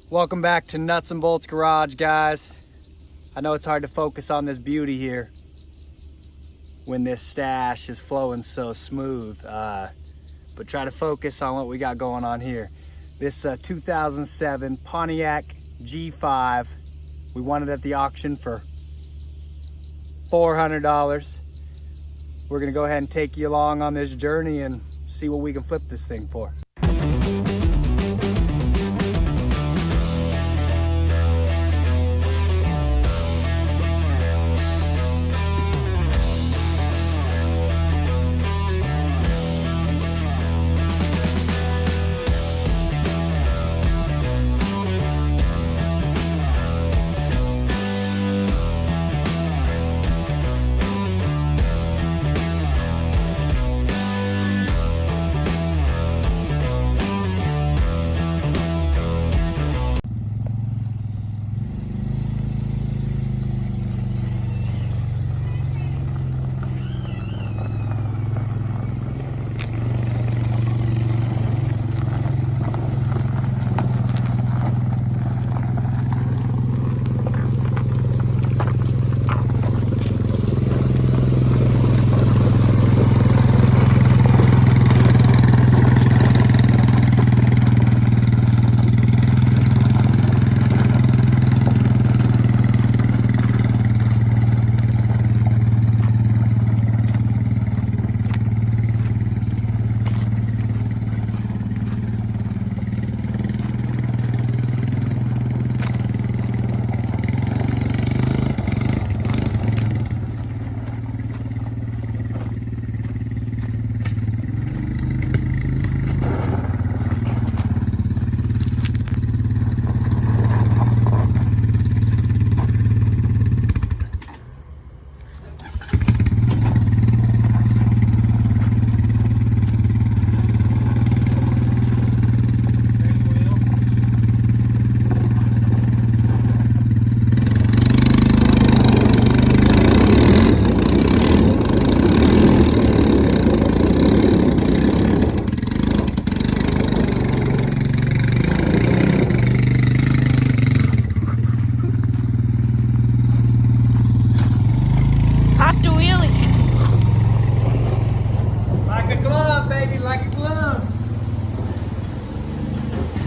Welcome back to Nuts and Bolts Garage, guys. I know it's hard to focus on this beauty here when this stash is flowing so smooth, but try to focus on what we got going on here. This 2007 Pontiac G5, we won it at the auction for $400. We're gonna go ahead and take you along on this journey and see what we can flip this thing for.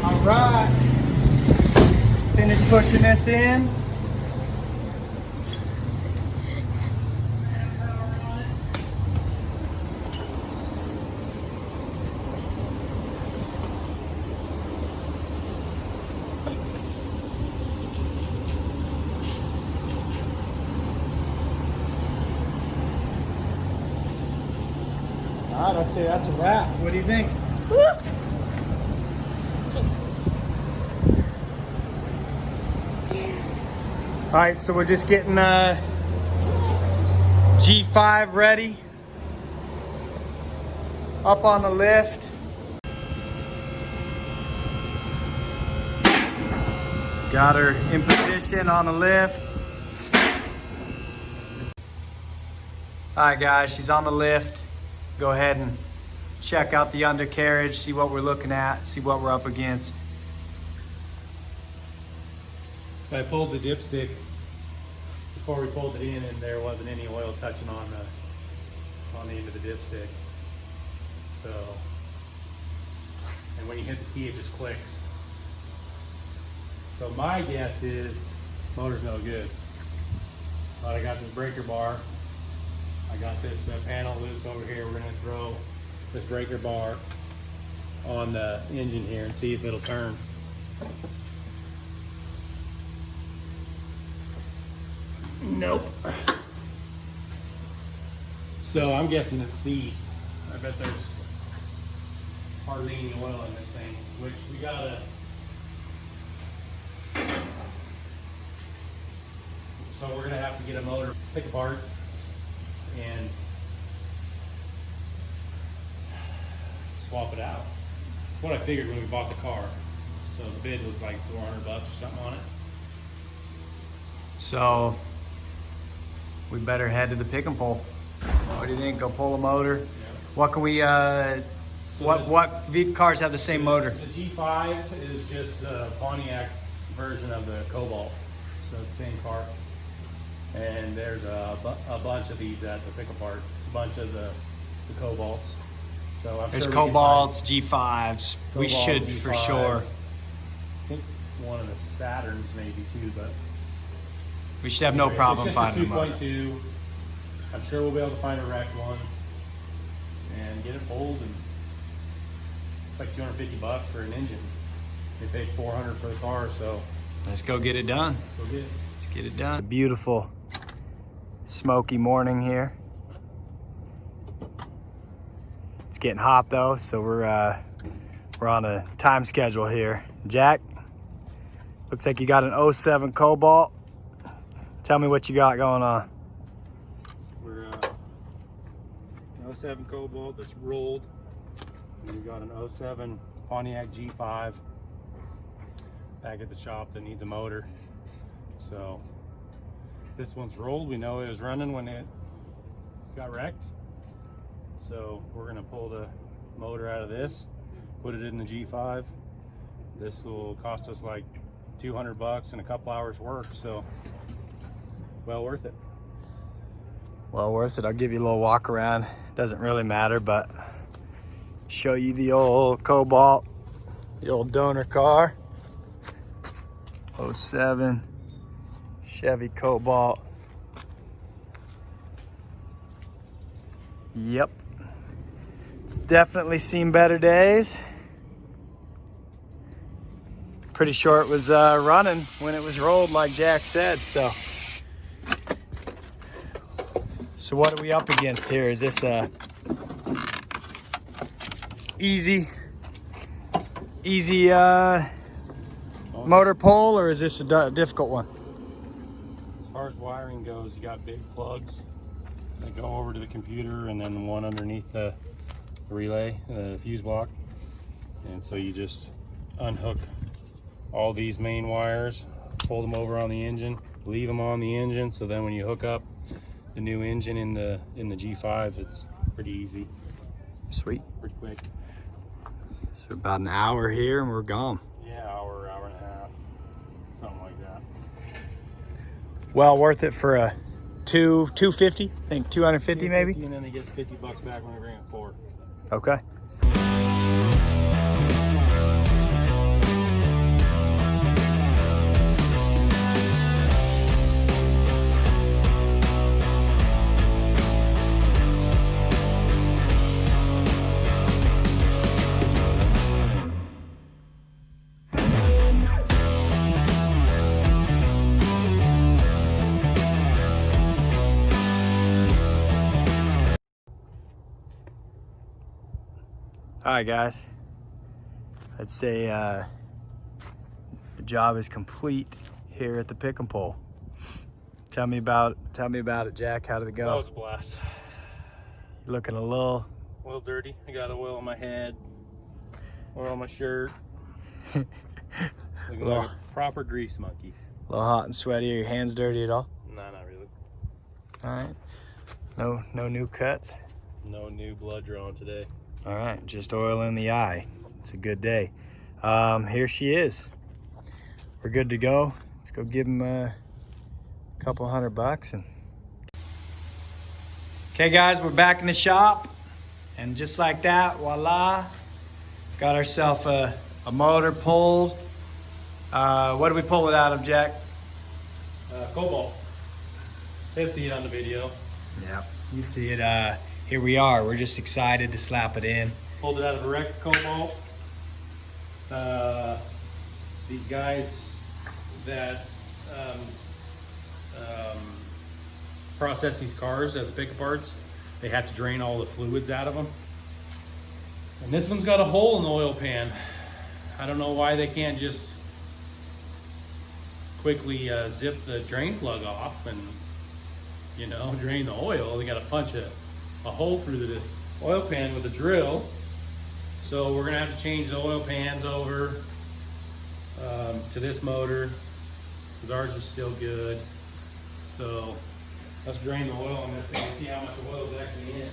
Alright, let's finish pushing this in. Alright, I'd say that's a wrap. What do you think? Woo! All right, so we're just getting the G5 ready. Up on the lift. Got her in position on the lift. All right, guys, she's on the lift. Go ahead and check out the undercarriage, see what we're looking at, see what we're up against. So I pulled the dipstick before we pulled it in, and there wasn't any oil touching on the end of the dipstick. So, and when you hit the key, it just clicks. So my guess is motor's no good. But I got this breaker bar. I got this panel loose over here. We're gonna throw this breaker bar on the engine here and see if it'll turn. Nope. So I'm guessing it's seized. I bet there's hardly any oil in this thing, which we gotta. So we're gonna have to get a motor, pick apart, and swap it out. That's what I figured when we bought the car. So the bid was like $400 or something on it. So we better head to the pick and pull. What do you think? Go pull a motor. Yeah. What can we? What cars have the same motor? The G5 is just Pontiac version of the Cobalt. So it's the same car. And there's a bunch of these at the pick apart, a bunch of the Cobalts. So I'm There's sure Cobalts, G5s. We should G5. for sure. I think one of the Saturns maybe too, but We should have no problem it's just finding a them. 2.2. I'm sure we'll be able to find a wrecked one and get it pulled, and it's like $250 for an engine. They paid $400 for the car, so Let's go get it done. let's go get it. Let's get it done. Beautiful smoky morning here. It's getting hot though, so we're on a time schedule here. Jack, looks like you got an 07 Cobalt. Tell me what you got going on. We're an 07 Cobalt that's rolled. And we got an 07 Pontiac G5 back at the shop that needs a motor. So this one's rolled. We know it was running when it got wrecked. So we're gonna pull the motor out of this, put it in the G5. This will cost us like $200 and a couple hours work. So well worth it. Well worth it. I'll give you a little walk around. Doesn't really matter, but show you the old Cobalt, the old donor car. 07 Chevy Cobalt. Yep. It's definitely seen better days. Pretty sure it was running when it was rolled, like Jack said, so. So what are we up against here? Is this a easy motor pull, or is this a difficult one? As far as wiring goes, you got big plugs that go over to the computer, and then one underneath the relay, the fuse block. And so you just unhook all these main wires, fold them over on the engine, leave them on the engine, so then when you hook up the new engine in the G5, it's pretty easy. Sweet. Pretty quick. So about an hour here and we're gone. Yeah, hour and a half, something like that. Well worth it for a 250, I think 250 maybe. And then he gets $50 back when we bring it forward. Okay. All right, guys. I'd say the job is complete here at the pick and pull. Tell me about it, Jack. How did it go? That was a blast. You're looking a little dirty. I got oil on my head, oil on my shirt. Looking like a proper grease monkey. A little hot and sweaty. Are your hands dirty at all? Nah, not really. All right. No new cuts? No new blood drawn today. All right, just oil in the eye. It's a good day. Here she is. We're good to go. Let's go give him a couple $100 and. Okay, guys, we're back in the shop, and just like that, voila, got ourselves a motor pulled. What do we pull it out of, Jack? Cobalt. Let's see it on the video. Yeah, you see it. Here we are. We're just excited to slap it in. Pulled it out of a wrecked Cobalt. These guys that process these cars at the pick parts, they have to drain all the fluids out of them. And this one's got a hole in the oil pan. I don't know why they can't just quickly zip the drain plug off and, you know, drain the oil. They got to punch a hole through the oil pan with a drill. So we're gonna have to change the oil pans over to this motor, because ours is still good. So let's drain the oil on this thing and see how much oil is actually in.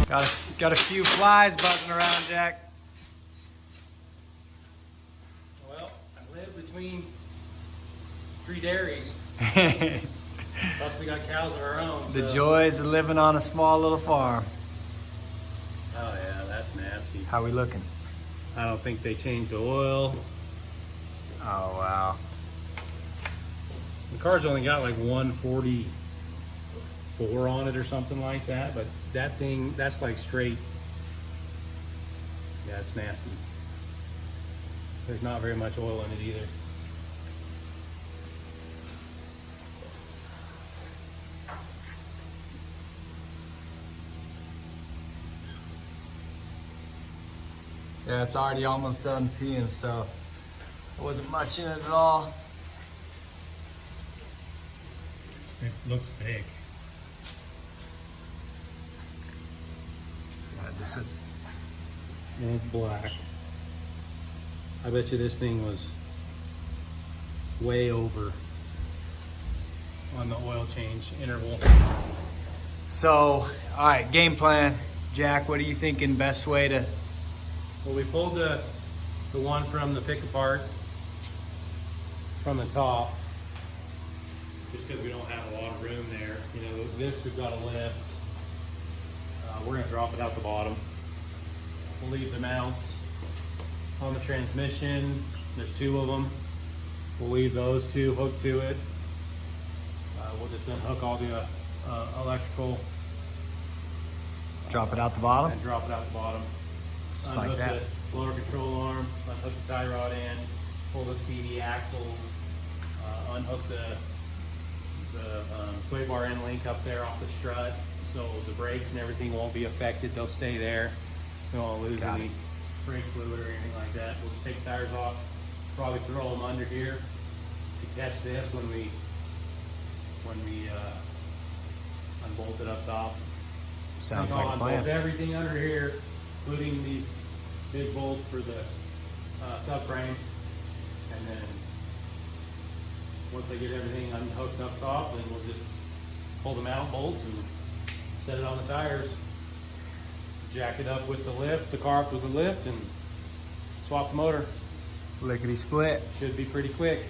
Got a few flies buzzing around, Jack. Well, I live between 3 dairies. Plus we got cows of our own. The joys of living on a small little farm. Oh yeah, that's nasty. How we looking? I don't think they changed the oil. Oh wow. The car's only got like 144 on it or something like that, but that thing, that's like straight. Yeah, it's nasty. There's not very much oil in it either. Yeah, it's already almost done peeing, so there wasn't much in it at all. It looks thick. Yeah, it does. And it's black. I bet you this thing was way over on the oil change interval. So, all right, game plan. Jack, what are you thinking best way to... Well, we pulled the one from the pick apart from the top, just because we don't have a lot of room there. You know, this we've got to lift. We're gonna drop it out the bottom. We'll leave the mounts on the transmission. There's 2 of them. We'll leave those 2 hooked to it. We'll just unhook all the electrical. Drop it out the bottom? And drop it out the bottom. Just like that. The blower control arm, unhook the tie rod in, pull the CD axles, unhook the sway bar end link up there off the strut, so the brakes and everything won't be affected. They'll stay there. We won't lose any brake fluid or anything like that. We'll just take the tires off, probably throw them under here to catch this when we unbolt it up top. Sounds like a plan. Unbolt everything under here, including these big bolts for the subframe, and then once I get everything unhooked up top, then we'll just pull the mount bolts and set it on the tires, jack it up with the lift, the car up with the lift, and swap the motor. Lickety split. Should be pretty quick.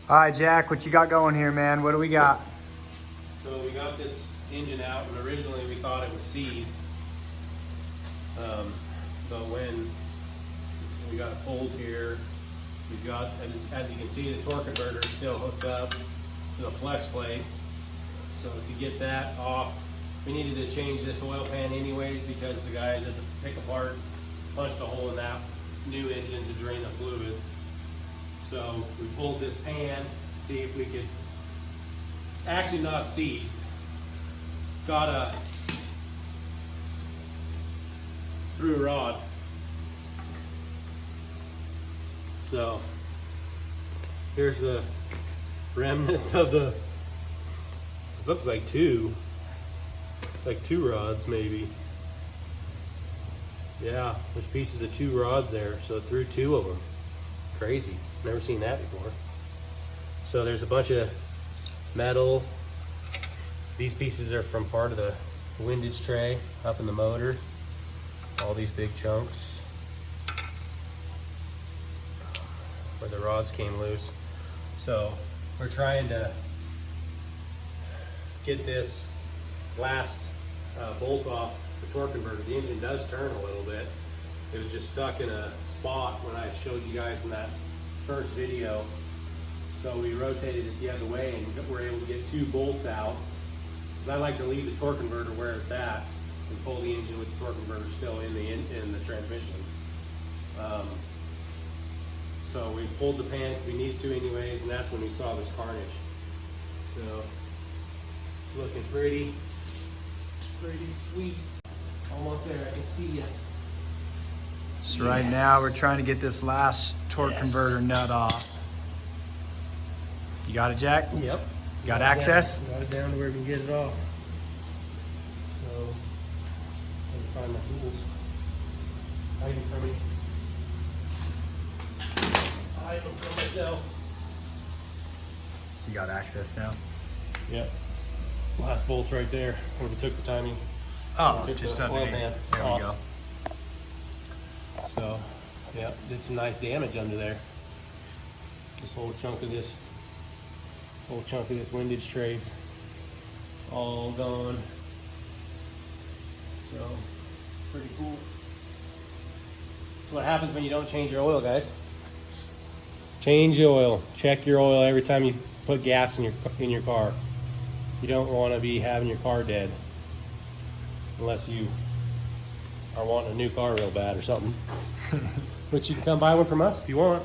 All right, Jack, what you got going here, man? What do we got? So we got this engine out, and originally we thought it was seized. But when we got it pulled here, we've got, as you can see, the torque converter is still hooked up to the flex plate. So to get that off, we needed to change this oil pan anyways, because the guys at the pick apart punched a hole in that new engine to drain the fluids. So we pulled this pan to see if we could, it's actually not seized. It's got a through rod. So here's the remnants of the, it looks like 2. It's like 2 rods maybe. Yeah, there's pieces of 2 rods there. So through 2 of them. Crazy. Never seen that before. So there's a bunch of metal. These pieces are from part of the windage tray up in the motor. All these big chunks where the rods came loose. So we're trying to get this last bolt off the torque converter. The engine does turn a little bit, It was just stuck in a spot when I showed you guys in that first video. So we rotated it the other way and we're able to get 2 bolts out. Because I like to leave the torque converter where it's at and pull the engine with the torque converter still in the transmission. So we pulled the pan because we needed to anyways, and that's when we saw this carnage. So it's looking pretty sweet. Almost there, I can see you. So right now we're trying to get this last torque converter nut off. You got it, Jack? Yep. Got access? Got it down to where we can get it off. So, let me find my tools. Hiding from me. Hiding from myself. So you got access now? Yep. Last bolt's right there where we took the timing. Oh, Took just the oil underneath. pan There we off. go. So, yeah, did some nice damage under there. This whole chunk of this windage trace all gone. So, pretty cool. That's what happens when you don't change your oil, guys. Change the oil. Check your oil every time you put gas in your car. You don't want to be having your car dead, unless you are wanting a new car real bad or something. Which you can come buy one from us if you want.